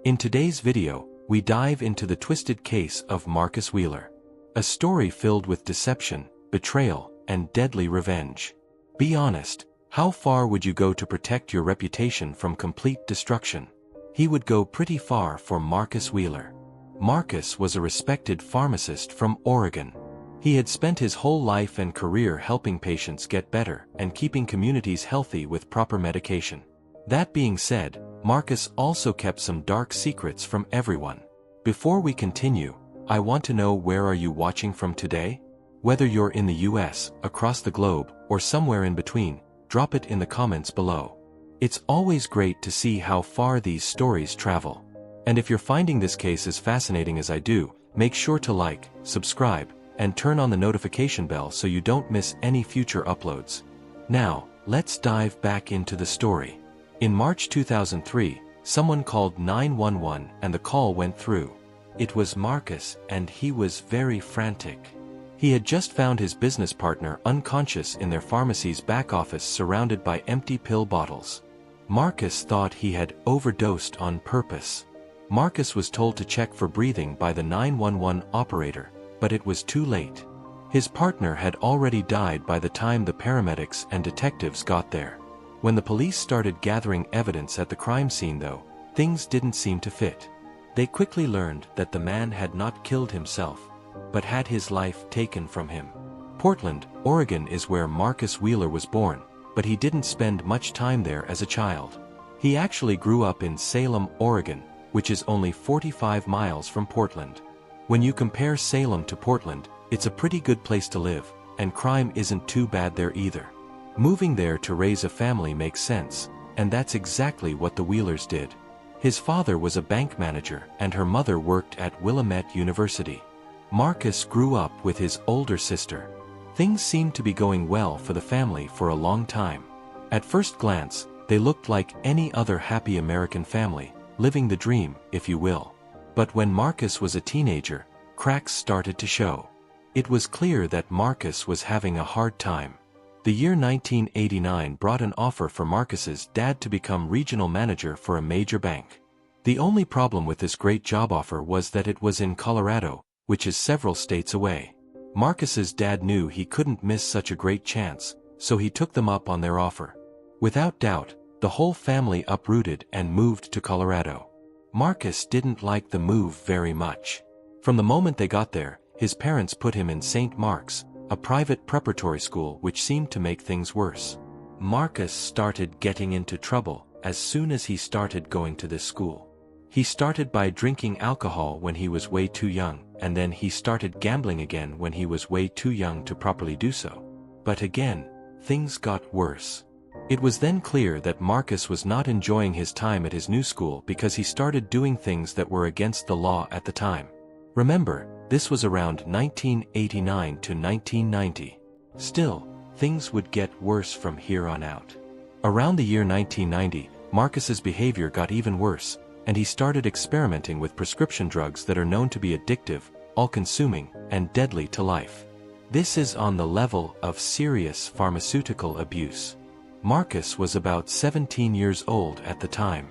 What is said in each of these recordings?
In today's video, we dive into the twisted case of Marcus Wheeler. A story filled with deception, betrayal, and deadly revenge. Be honest, how far would you go to protect your reputation from complete destruction? He would go pretty far for Marcus Wheeler. Marcus was a respected pharmacist from Oregon. He had spent his whole life and career helping patients get better and keeping communities healthy with proper medication. That being said, Marcus also kept some dark secrets from everyone. Before we continue, I want to know, where are you watching from today? Whether you're in the US, across the globe, or somewhere in between, drop it in the comments below. It's always great to see how far these stories travel. And if you're finding this case as fascinating as I do, make sure to like, subscribe, and turn on the notification bell so you don't miss any future uploads. Now, let's dive back into the story. In March 2003, someone called 911 and the call went through. It was Marcus, and he was very frantic. He had just found his business partner unconscious in their pharmacy's back office, surrounded by empty pill bottles. Marcus thought he had overdosed on purpose. Marcus was told to check for breathing by the 911 operator, but it was too late. His partner had already died by the time the paramedics and detectives got there. When the police started gathering evidence at the crime scene, though, things didn't seem to fit. They quickly learned that the man had not killed himself, but had his life taken from him. Portland, Oregon is where Marcus Wheeler was born, but he didn't spend much time there as a child. He actually grew up in Salem, Oregon, which is only 45 miles from Portland. When you compare Salem to Portland, it's a pretty good place to live, and crime isn't too bad there either. Moving there to raise a family makes sense, and that's exactly what the Wheelers did. His father was a bank manager and her mother worked at Willamette University. Marcus grew up with his older sister. Things seemed to be going well for the family for a long time. At first glance, they looked like any other happy American family, living the dream, if you will. But when Marcus was a teenager, cracks started to show. It was clear that Marcus was having a hard time. The year 1989 brought an offer for Marcus's dad to become regional manager for a major bank. The only problem with this great job offer was that it was in Colorado, which is several states away. Marcus's dad knew he couldn't miss such a great chance, so he took them up on their offer. Without doubt, the whole family uprooted and moved to Colorado. Marcus didn't like the move very much. From the moment they got there, his parents put him in St. Mark's, a private preparatory school, which seemed to make things worse. Marcus started getting into trouble as soon as he started going to this school. He started by drinking alcohol when he was way too young, and then he started gambling again when he was way too young to properly do so. But again, things got worse. It was then clear that Marcus was not enjoying his time at his new school because he started doing things that were against the law at the time. Remember, this was around 1989 to 1990. Still, things would get worse from here on out. Around the year 1990, Marcus's behavior got even worse, and he started experimenting with prescription drugs that are known to be addictive, all-consuming, and deadly to life. This is on the level of serious pharmaceutical abuse. Marcus was about 17 years old at the time.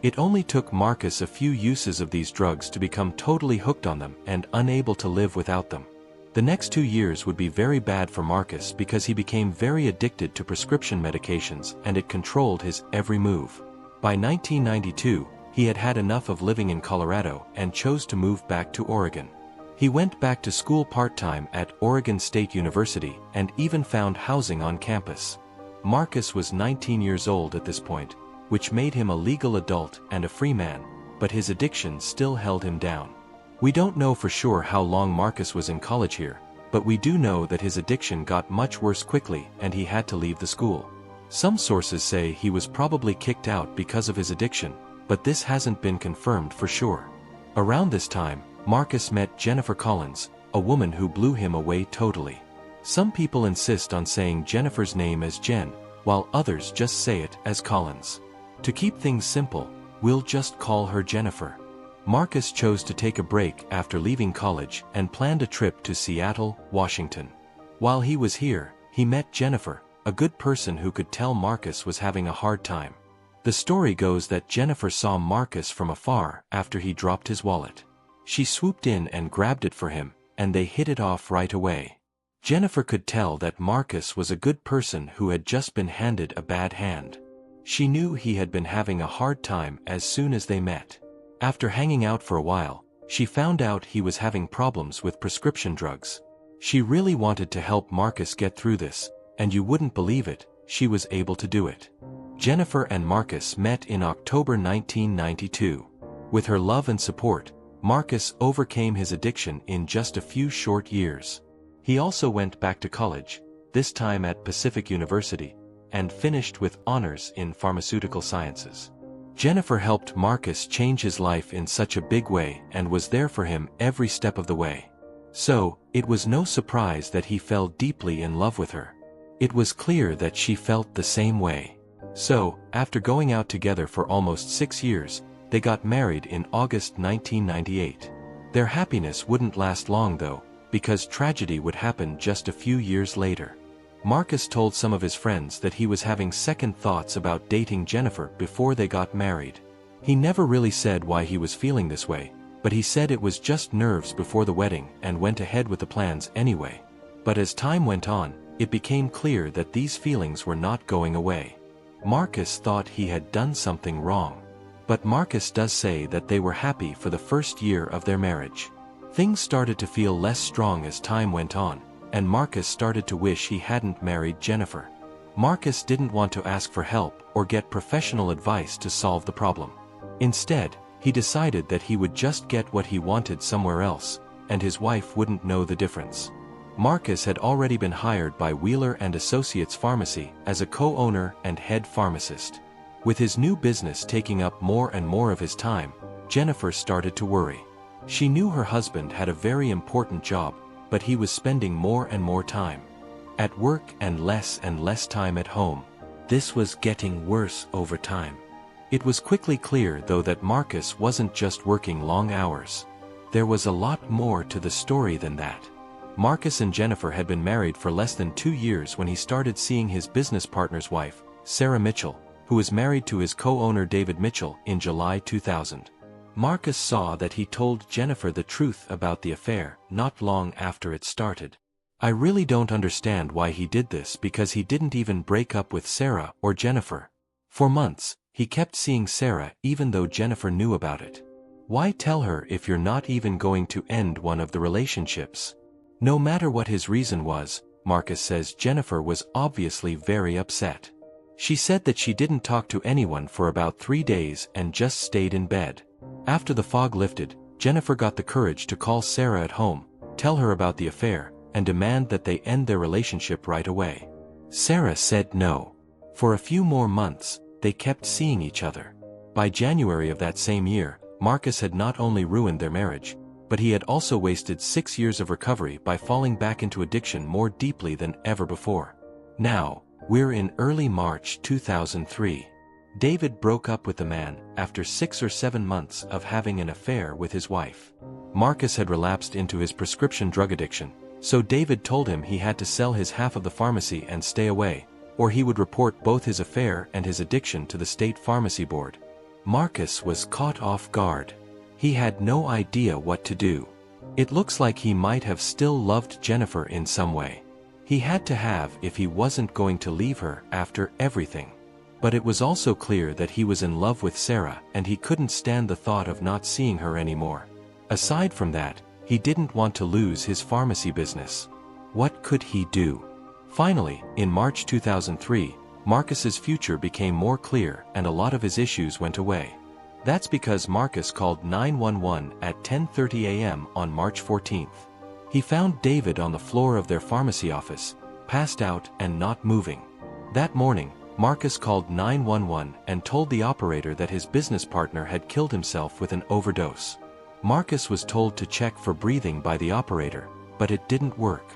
It only took Marcus a few uses of these drugs to become totally hooked on them and unable to live without them. The next 2 years would be very bad for Marcus because he became very addicted to prescription medications and it controlled his every move. By 1992, he had had enough of living in Colorado and chose to move back to Oregon. He went back to school part-time at Oregon State University and even found housing on campus. Marcus was 19 years old at this point, which made him a legal adult and a free man, but his addiction still held him down. We don't know for sure how long Marcus was in college here, but we do know that his addiction got much worse quickly and he had to leave the school. Some sources say he was probably kicked out because of his addiction, but this hasn't been confirmed for sure. Around this time, Marcus met Jennifer Collins, a woman who blew him away totally. Some people insist on saying Jennifer's name as Jen, while others just say it as Collins. To keep things simple, we'll just call her Jennifer. Marcus chose to take a break after leaving college and planned a trip to Seattle, Washington. While he was here, he met Jennifer, a good person who could tell Marcus was having a hard time. The story goes that Jennifer saw Marcus from afar after he dropped his wallet. She swooped in and grabbed it for him, and they hit it off right away. Jennifer could tell that Marcus was a good person who had just been handed a bad hand. She knew he had been having a hard time as soon as they met. After hanging out for a while, she found out he was having problems with prescription drugs. She really wanted to help Marcus get through this, and you wouldn't believe it, she was able to do it. Jennifer and Marcus met in October 1992. With her love and support, Marcus overcame his addiction in just a few short years. He also went back to college, this time at Pacific University, and finished with honors in pharmaceutical sciences. Jennifer helped Marcus change his life in such a big way and was there for him every step of the way. So, it was no surprise that he fell deeply in love with her. It was clear that she felt the same way. So, after going out together for almost 6 years, they got married in August 1998. Their happiness wouldn't last long though, because tragedy would happen just a few years later. Marcus told some of his friends that he was having second thoughts about dating Jennifer before they got married. He never really said why he was feeling this way, but he said it was just nerves before the wedding and went ahead with the plans anyway. But as time went on, it became clear that these feelings were not going away. Marcus thought he had done something wrong. But Marcus does say that they were happy for the first year of their marriage. Things started to feel less strong as time went on, and Marcus started to wish he hadn't married Jennifer. Marcus didn't want to ask for help or get professional advice to solve the problem. Instead, he decided that he would just get what he wanted somewhere else, and his wife wouldn't know the difference. Marcus had already been hired by Wheeler & Associates Pharmacy as a co-owner and head pharmacist. With his new business taking up more and more of his time, Jennifer started to worry. She knew her husband had a very important job, but he was spending more and more time at work and less time at home. This was getting worse over time. It was quickly clear though that Marcus wasn't just working long hours. There was a lot more to the story than that. Marcus and Jennifer had been married for less than 2 years when he started seeing his business partner's wife, Sarah Mitchell, who was married to his co-owner David Mitchell in July 2000. Marcus saw that he told Jennifer the truth about the affair not long after it started. I really don't understand why he did this because he didn't even break up with Sarah or Jennifer. For months, he kept seeing Sarah even though Jennifer knew about it. Why tell her if you're not even going to end one of the relationships? No matter what his reason was, Marcus says Jennifer was obviously very upset. She said that she didn't talk to anyone for about 3 days and just stayed in bed. After the fog lifted, Jennifer got the courage to call Sarah at home, tell her about the affair, and demand that they end their relationship right away. Sarah said no. For a few more months, they kept seeing each other. By January of that same year, Marcus had not only ruined their marriage, but he had also wasted 6 years of recovery by falling back into addiction more deeply than ever before. Now, we're in early March 2003. David broke up with the man after 6 or 7 months of having an affair with his wife. Marcus had relapsed into his prescription drug addiction, so David told him he had to sell his half of the pharmacy and stay away, or he would report both his affair and his addiction to the state pharmacy board. Marcus was caught off guard. He had no idea what to do. It looks like he might have still loved Jennifer in some way. He had to have if he wasn't going to leave her after everything. But it was also clear that he was in love with Sarah and he couldn't stand the thought of not seeing her anymore. Aside from that, he didn't want to lose his pharmacy business. What could he do? Finally, in March 2003, Marcus's future became more clear and a lot of his issues went away. That's because Marcus called 911 at 10:30 a.m. on March 14th. He found David on the floor of their pharmacy office, passed out and not moving. That morning, Marcus called 911 and told the operator that his business partner had killed himself with an overdose. Marcus was told to check for breathing by the operator, but it didn't work.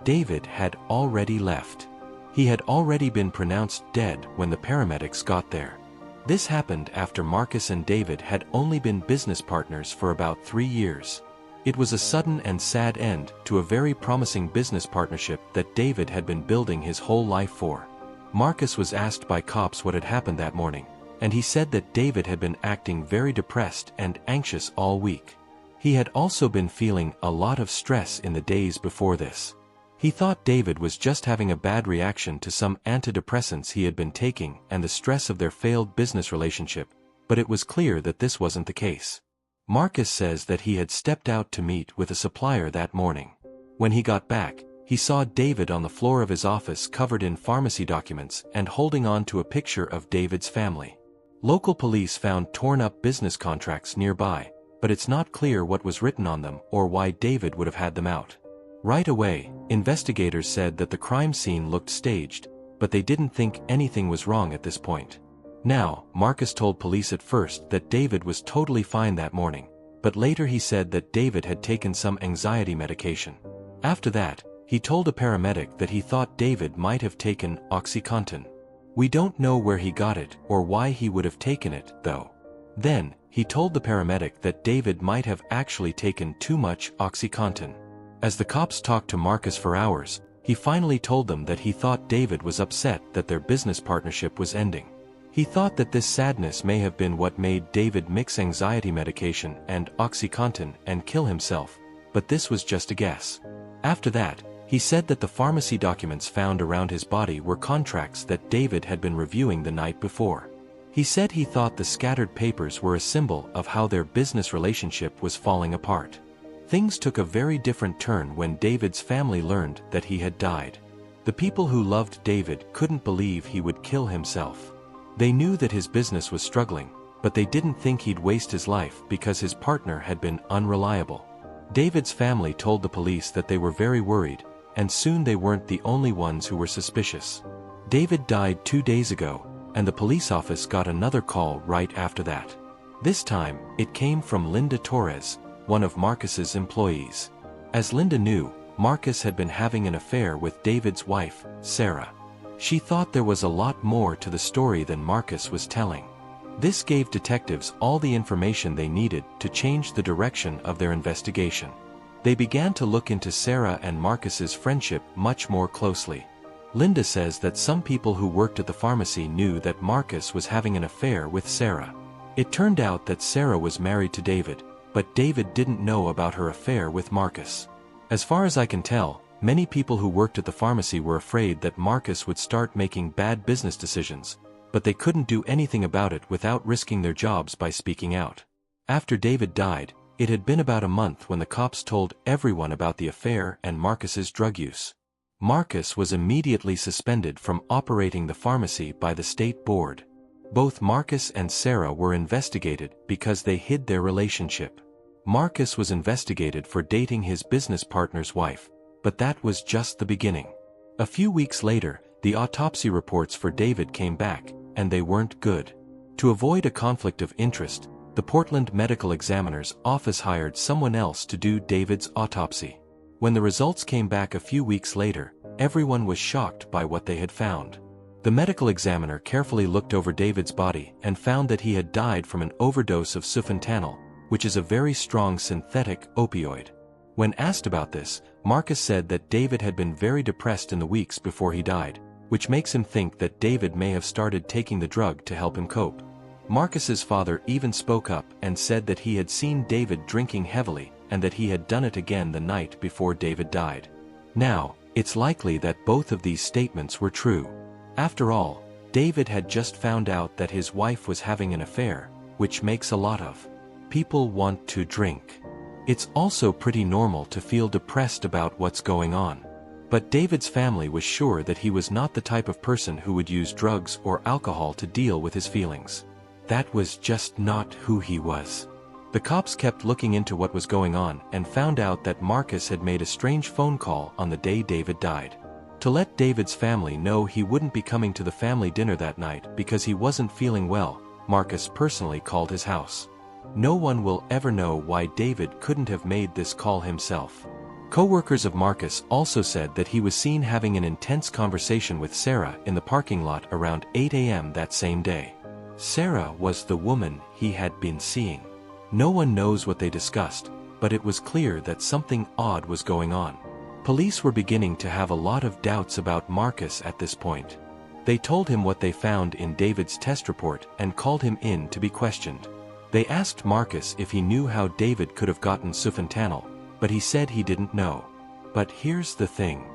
David had already left. He had already been pronounced dead when the paramedics got there. This happened after Marcus and David had only been business partners for about 3 years. It was a sudden and sad end to a very promising business partnership that David had been building his whole life for. Marcus was asked by cops what had happened that morning, and he said that David had been acting very depressed and anxious all week. He had also been feeling a lot of stress in the days before this. He thought David was just having a bad reaction to some antidepressants he had been taking and the stress of their failed business relationship, but it was clear that this wasn't the case. Marcus says that he had stepped out to meet with a supplier that morning. When he got back, he saw David on the floor of his office covered in pharmacy documents and holding on to a picture of David's family. Local police found torn-up business contracts nearby, but it's not clear what was written on them or why David would have had them out. Right away, investigators said that the crime scene looked staged, but they didn't think anything was wrong at this point. Now, Marcus told police at first that David was totally fine that morning, but later he said that David had taken some anxiety medication. After that, he told a paramedic that he thought David might have taken OxyContin. We don't know where he got it or why he would have taken it, though. Then, he told the paramedic that David might have actually taken too much OxyContin. As the cops talked to Marcus for hours, he finally told them that he thought David was upset that their business partnership was ending. He thought that this sadness may have been what made David mix anxiety medication and OxyContin and kill himself, but this was just a guess. After that, he said that the pharmacy documents found around his body were contracts that David had been reviewing the night before. He said he thought the scattered papers were a symbol of how their business relationship was falling apart. Things took a very different turn when David's family learned that he had died. The people who loved David couldn't believe he would kill himself. They knew that his business was struggling, but they didn't think he'd waste his life because his partner had been unreliable. David's family told the police that they were very worried, and soon they weren't the only ones who were suspicious. David died 2 days ago, and the police office got another call right after that. This time, it came from Linda Torres, one of Marcus's employees. As Linda knew, Marcus had been having an affair with David's wife, Sarah. She thought there was a lot more to the story than Marcus was telling. This gave detectives all the information they needed to change the direction of their investigation. They began to look into Sarah and Marcus's friendship much more closely. Linda says that some people who worked at the pharmacy knew that Marcus was having an affair with Sarah. It turned out that Sarah was married to David, but David didn't know about her affair with Marcus. As far as I can tell, many people who worked at the pharmacy were afraid that Marcus would start making bad business decisions, but they couldn't do anything about it without risking their jobs by speaking out. After David died, it had been about a month when the cops told everyone about the affair and Marcus's drug use. Marcus was immediately suspended from operating the pharmacy by the state board. Both Marcus and Sarah were investigated because they hid their relationship. Marcus was investigated for dating his business partner's wife, but that was just the beginning. A few weeks later, the autopsy reports for David came back, and they weren't good. To avoid a conflict of interest, the Portland Medical Examiner's office hired someone else to do David's autopsy. When the results came back a few weeks later, everyone was shocked by what they had found. The medical examiner carefully looked over David's body and found that he had died from an overdose of sufentanil, which is a very strong synthetic opioid. When asked about this, Marcus said that David had been very depressed in the weeks before he died, which makes him think that David may have started taking the drug to help him cope. Marcus's father even spoke up and said that he had seen David drinking heavily and that he had done it again the night before David died. Now, it's likely that both of these statements were true. After all, David had just found out that his wife was having an affair, which makes a lot of people want to drink. It's also pretty normal to feel depressed about what's going on. But David's family was sure that he was not the type of person who would use drugs or alcohol to deal with his feelings. That was just not who he was. The cops kept looking into what was going on and found out that Marcus had made a strange phone call on the day David died. To let David's family know he wouldn't be coming to the family dinner that night because he wasn't feeling well, Marcus personally called his house. No one will ever know why David couldn't have made this call himself. Co-workers of Marcus also said that he was seen having an intense conversation with Sarah in the parking lot around 8 a.m. that same day. Sarah was the woman he had been seeing. No one knows what they discussed, but it was clear that something odd was going on. Police were beginning to have a lot of doubts about Marcus at this point. They told him what they found in David's test report and called him in to be questioned. They asked Marcus if he knew how David could have gotten sufentanil, but he said he didn't know. But here's the thing.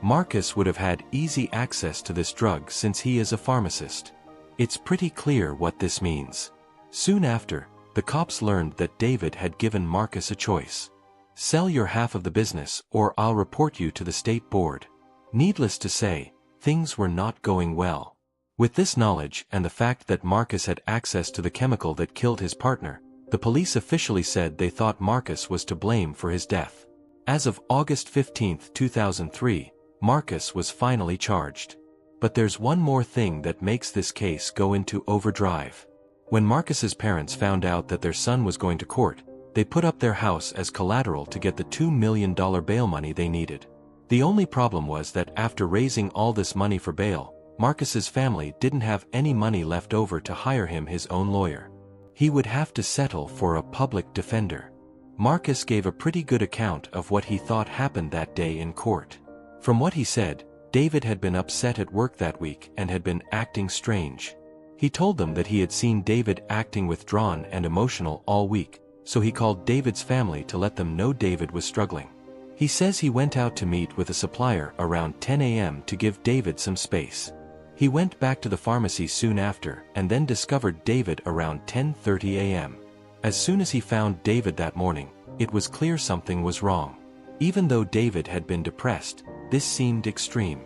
Marcus would have had easy access to this drug since he is a pharmacist. It's pretty clear what this means. Soon after, the cops learned that David had given Marcus a choice. Sell your half of the business or I'll report you to the state board. Needless to say, things were not going well. With this knowledge and the fact that Marcus had access to the chemical that killed his partner, the police officially said they thought Marcus was to blame for his death. As of August 15, 2003, Marcus was finally charged. But there's one more thing that makes this case go into overdrive. When Marcus's parents found out that their son was going to court, they put up their house as collateral to get the $2 million bail money they needed. The only problem was that after raising all this money for bail, Marcus's family didn't have any money left over to hire him his own lawyer. He would have to settle for a public defender. Marcus gave a pretty good account of what he thought happened that day in court. From what he said, David had been upset at work that week and had been acting strange. He told them that he had seen David acting withdrawn and emotional all week, so he called David's family to let them know David was struggling. He says he went out to meet with a supplier around 10 a.m. to give David some space. He went back to the pharmacy soon after and then discovered David around 10:30 a.m. As soon as he found David that morning, it was clear something was wrong. Even though David had been depressed, this seemed extreme.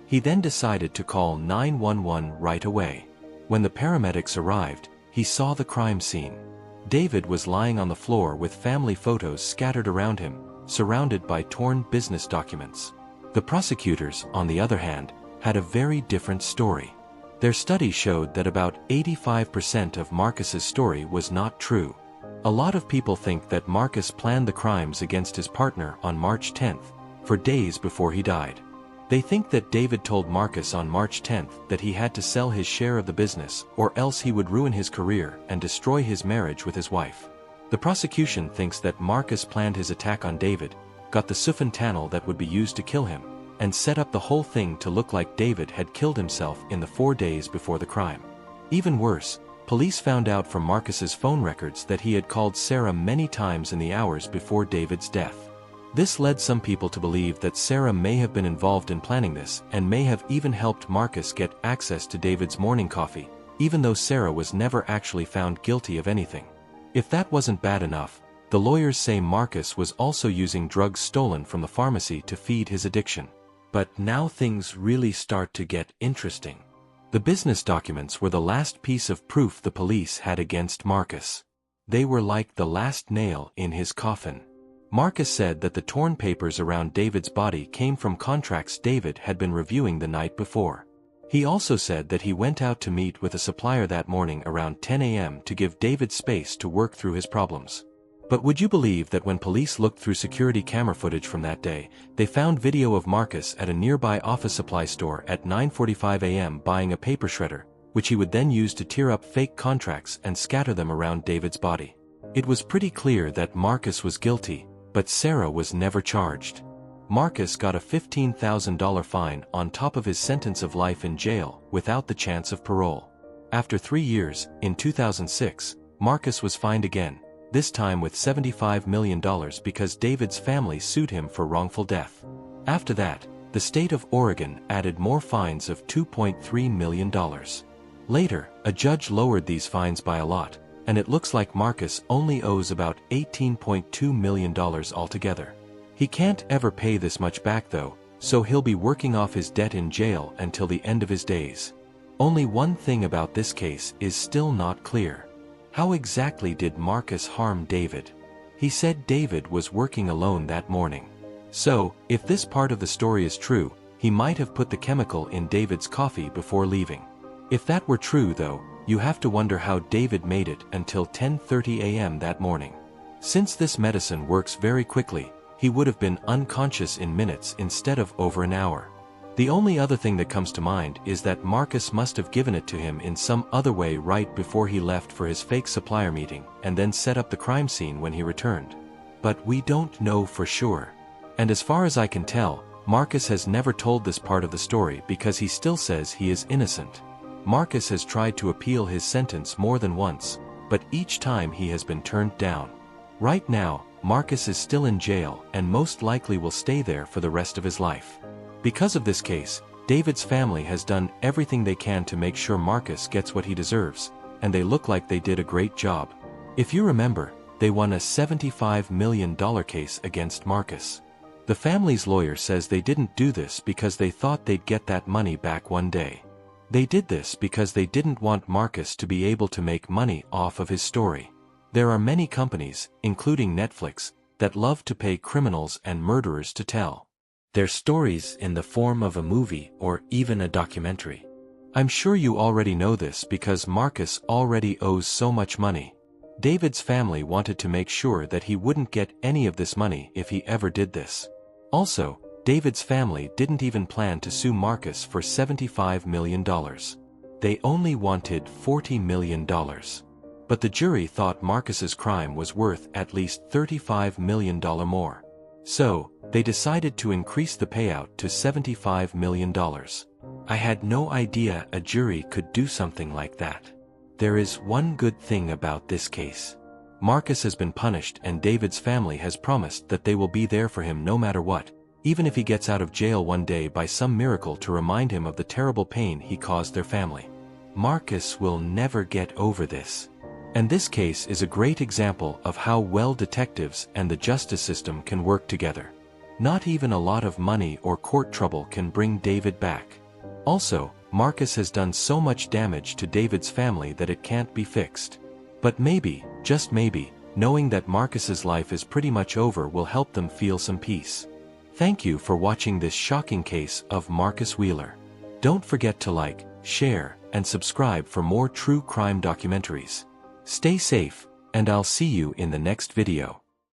He then decided to call 911 right away. When the paramedics arrived, he saw the crime scene. David was lying on the floor with family photos scattered around him, surrounded by torn business documents. The prosecutors, on the other hand, had a very different story. Their study showed that about 85% of Marcus's story was not true. A lot of people think that Marcus planned the crimes against his partner on March 10th, for days before he died. They think that David told Marcus on March 10th that he had to sell his share of the business or else he would ruin his career and destroy his marriage with his wife. The prosecution thinks that Marcus planned his attack on David, got the sufentanil that would be used to kill him, and set up the whole thing to look like David had killed himself in the 4 days before the crime. Even worse, police found out from Marcus's phone records that he had called Sarah many times in the hours before David's death. This led some people to believe that Sarah may have been involved in planning this and may have even helped Marcus get access to David's morning coffee, even though Sarah was never actually found guilty of anything. If that wasn't bad enough, the lawyers say Marcus was also using drugs stolen from the pharmacy to feed his addiction. But now things really start to get interesting. The business documents were the last piece of proof the police had against Marcus. They were like the last nail in his coffin. Marcus said that the torn papers around David's body came from contracts David had been reviewing the night before. He also said that he went out to meet with a supplier that morning around 10 a.m. to give David space to work through his problems. But would you believe that when police looked through security camera footage from that day, they found video of Marcus at a nearby office supply store at 9:45 a.m. buying a paper shredder, which he would then use to tear up fake contracts and scatter them around David's body. It was pretty clear that Marcus was guilty, but Sarah was never charged. Marcus got a $15,000 fine on top of his sentence of life in jail without the chance of parole. After 3 years, in 2006, Marcus was fined again, this time with $75 million because David's family sued him for wrongful death. After that, the state of Oregon added more fines of $2.3 million. Later, a judge lowered these fines by a lot, and it looks like Marcus only owes about $18.2 million altogether. He can't ever pay this much back though, so he'll be working off his debt in jail until the end of his days. Only one thing about this case is still not clear. How exactly did Marcus harm David? He said David was working alone that morning. So, if this part of the story is true, he might have put the chemical in David's coffee before leaving. If that were true though, you have to wonder how David made it until 10:30 a.m. that morning. Since this medicine works very quickly, he would have been unconscious in minutes instead of over an hour. The only other thing that comes to mind is that Marcus must have given it to him in some other way right before he left for his fake supplier meeting and then set up the crime scene when he returned. But we don't know for sure. And as far as I can tell, Marcus has never told this part of the story because he still says he is innocent. Marcus has tried to appeal his sentence more than once, but each time he has been turned down. Right now, Marcus is still in jail and most likely will stay there for the rest of his life. Because of this case, David's family has done everything they can to make sure Marcus gets what he deserves, and they look like they did a great job. If you remember, they won a $75 million case against Marcus. The family's lawyer says they didn't do this because they thought they'd get that money back one day. They did this because they didn't want Marcus to be able to make money off of his story. There are many companies, including Netflix, that love to pay criminals and murderers to tell their stories in the form of a movie or even a documentary. I'm sure you already know this because Marcus already owes so much money. David's family wanted to make sure that he wouldn't get any of this money if he ever did this. Also, David's family didn't even plan to sue Marcus for $75 million. They only wanted $40 million. But the jury thought Marcus's crime was worth at least $35 million more. So, they decided to increase the payout to $75 million. I had no idea a jury could do something like that. There is one good thing about this case. Marcus has been punished and David's family has promised that they will be there for him no matter what, even if he gets out of jail one day by some miracle to remind him of the terrible pain he caused their family. Marcus will never get over this. And this case is a great example of how well detectives and the justice system can work together. Not even a lot of money or court trouble can bring David back. Also, Marcus has done so much damage to David's family that it can't be fixed. But maybe, just maybe, knowing that Marcus's life is pretty much over will help them feel some peace. Thank you for watching this shocking case of Marcus Wheeler. Don't forget to like, share, and subscribe for more true crime documentaries. Stay safe, and I'll see you in the next video.